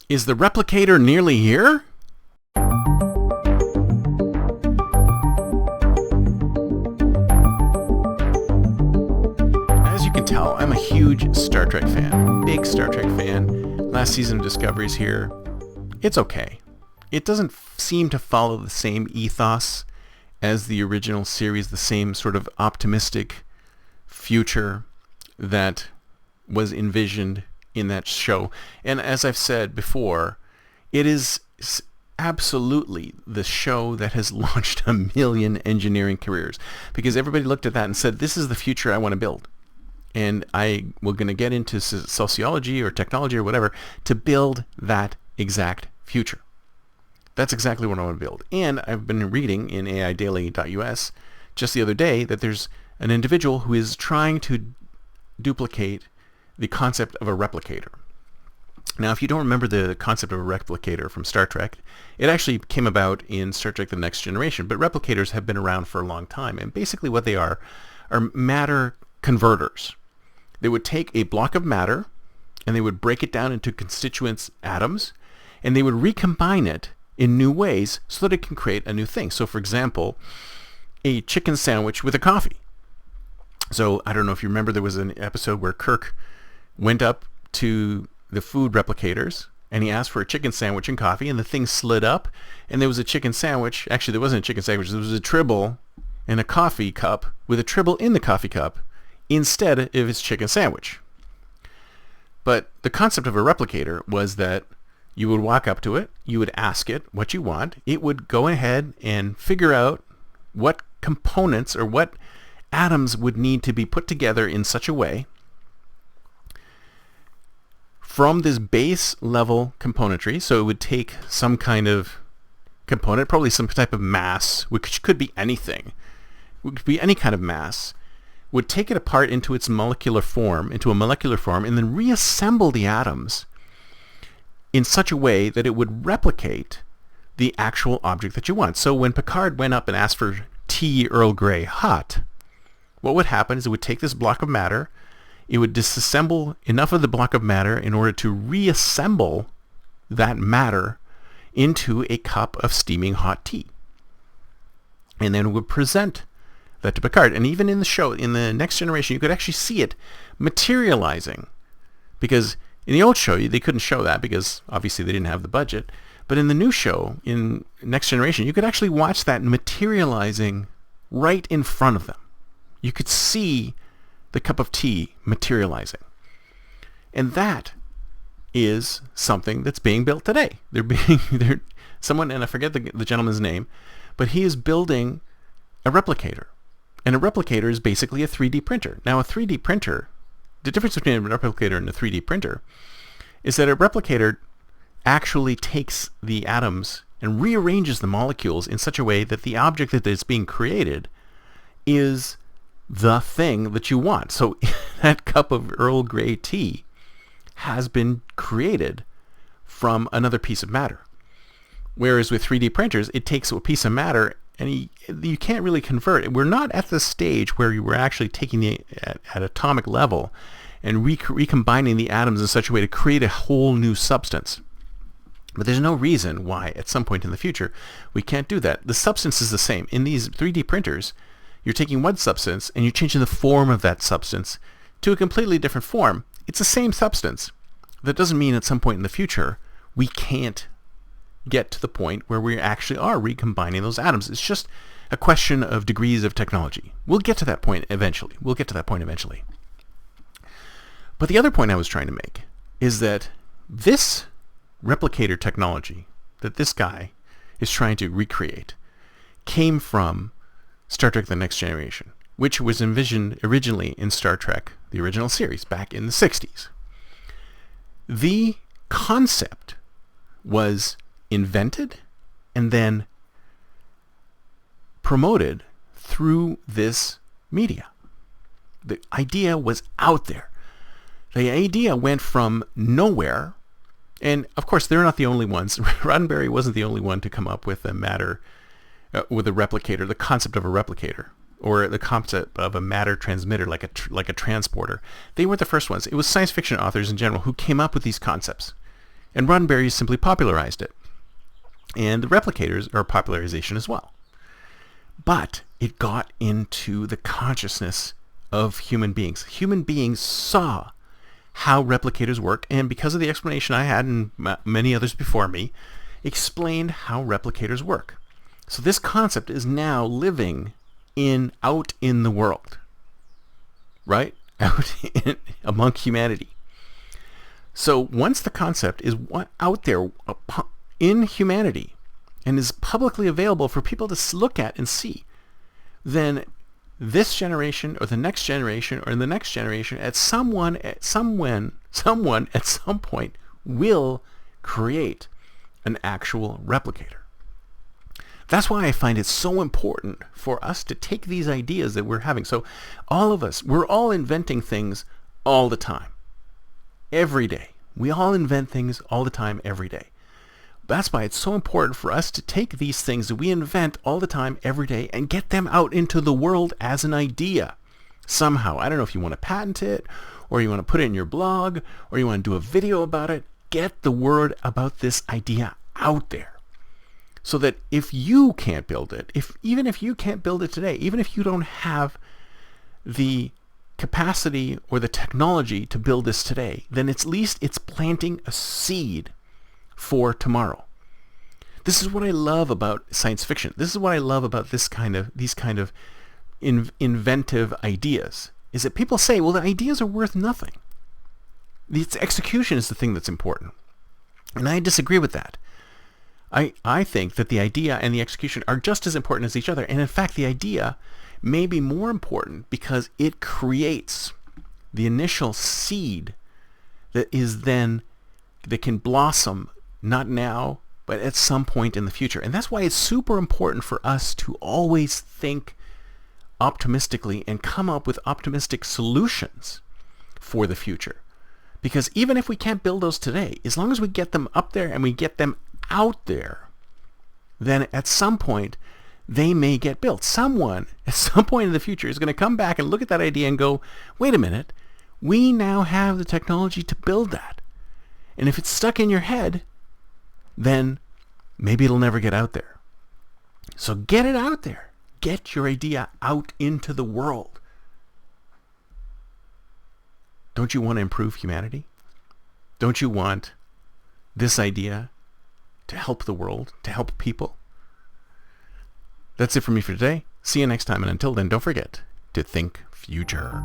Is the replicator nearly here? As you can tell, I'm a huge Star Trek fan. Big Star Trek fan. Last season of Discovery's here. It's okay. It doesn't seem to follow the same ethos as the original series, the same sort of optimistic future that was envisioned in that show. And as I've said before, it is absolutely the show that has launched a million engineering careers, because everybody looked at that and said, this is the future I want to build. And we're going to get into sociology or technology or whatever to build that exact future. That's exactly what I want to build. And I've been reading in AIdaily.us just the other day that there's an individual who is trying to duplicate the concept of a replicator. Now, if you don't remember the concept of a replicator from Star Trek, it actually came about in Star Trek The Next Generation, but replicators have been around for a long time. And basically what they are matter converters. They would take a block of matter and they would break it down into constituent atoms, and they would recombine it in new ways so that it can create a new thing. So for example, a chicken sandwich with a coffee. So I don't know if you remember, there was an episode where Kirk went up to the food replicators and he asked for a chicken sandwich and coffee, and the thing slid up and there was a chicken sandwich. Actually, there wasn't a chicken sandwich. There was a tribble in a coffee cup with a tribble in the coffee cup instead of its chicken sandwich. But the concept of a replicator was that you would walk up to it, you would ask it what you want, it would go ahead and figure out what components or what atoms would need to be put together in such a way from this base level componentry. So it would take some kind of component, probably some type of mass, which could be anything, it could be any kind of mass, would take it apart into its molecular form, and then reassemble the atoms in such a way that it would replicate the actual object that you want. So when Picard went up and asked for tea Earl Grey hot, what would happen is it would take this block of matter, it would disassemble enough of the block of matter in order to reassemble that matter into a cup of steaming hot tea. And then it would present that to Picard. And even in the show, in the Next Generation, you could actually see it materializing. Because in the old show, they couldn't show that because obviously they didn't have the budget. But in the new show, in Next Generation, you could actually watch that materializing right in front of them. You could see the cup of tea materializing. And that is something that's being built today. Someone, and I forget the gentleman's name, but he is building a replicator. And a replicator is basically a 3D printer. Now, a 3D printer, the difference between a replicator and a 3D printer is that a replicator actually takes the atoms and rearranges the molecules in such a way that the object that is being created is the thing that you want. So that cup of Earl Grey tea has been created from another piece of matter. Whereas with 3D printers, it takes a piece of matter and you can't really convert it. We're not at the stage where you were actually taking it at atomic level and recombining the atoms in such a way to create a whole new substance. But there's no reason why at some point in the future we can't do that. The substance is the same. In these 3D printers, you're taking one substance and you're changing the form of that substance to a completely different form. It's the same substance. That doesn't mean at some point in the future we can't get to the point where we actually are recombining those atoms. It's just a question of degrees of technology. We'll get to that point eventually. But the other point I was trying to make is that this replicator technology that this guy is trying to recreate came from Star Trek The Next Generation, which was envisioned originally in Star Trek, the original series, back in the 60s. The concept was invented and then promoted through this media. The idea was out there. The idea went from nowhere, and of course they're not the only ones. Roddenberry wasn't the only one to come up with a matter, with a replicator, the concept of a replicator, or the concept of a matter transmitter, like a transporter. They weren't the first ones. It was science fiction authors in general who came up with these concepts. And Roddenberry simply popularized it. And the replicators are popularization as well. But it got into the consciousness of human beings. Human beings saw how replicators work, and because of the explanation I had and many others before me, explained how replicators work. So this concept is now living out in the world, right? Out among humanity. So once the concept is out there in humanity and is publicly available for people to look at and see, then this generation or the next generation or the next generation, someone at some point will create an actual replicator. That's why I find it so important for us to take these ideas that we're having. So all of us, we're all inventing things all the time, every day. We all invent things all the time, every day. That's why it's so important for us to take these things that we invent all the time, every day, and get them out into the world as an idea somehow. I don't know if you want to patent it, or you want to put it in your blog, or you want to do a video about it. Get the word about this idea out there. So that if you can't build it, even if you can't build it today, even if you don't have the capacity or the technology to build this today, then at least it's planting a seed for tomorrow. This is what I love about science fiction. This is what I love about these kind of inventive ideas, is that people say, well, the ideas are worth nothing. Its execution is the thing that's important. And I disagree with that. I think that the idea and the execution are just as important as each other. And in fact, the idea may be more important because it creates the initial seed that can blossom, not now, but at some point in the future. And that's why it's super important for us to always think optimistically and come up with optimistic solutions for the future. Because even if we can't build those today, as long as we get them up there and we get them out there, then at some point they may get built. Someone at some point in the future is going to come back and look at that idea and go, wait a minute, we now have the technology to build that. And if it's stuck in your head, then maybe it'll never get out there. So get it out there. Get your idea out into the world. Don't you want to improve humanity? Don't you want this idea to help the world, to help people? That's it for me for today. See you next time, and until then, don't forget to think future.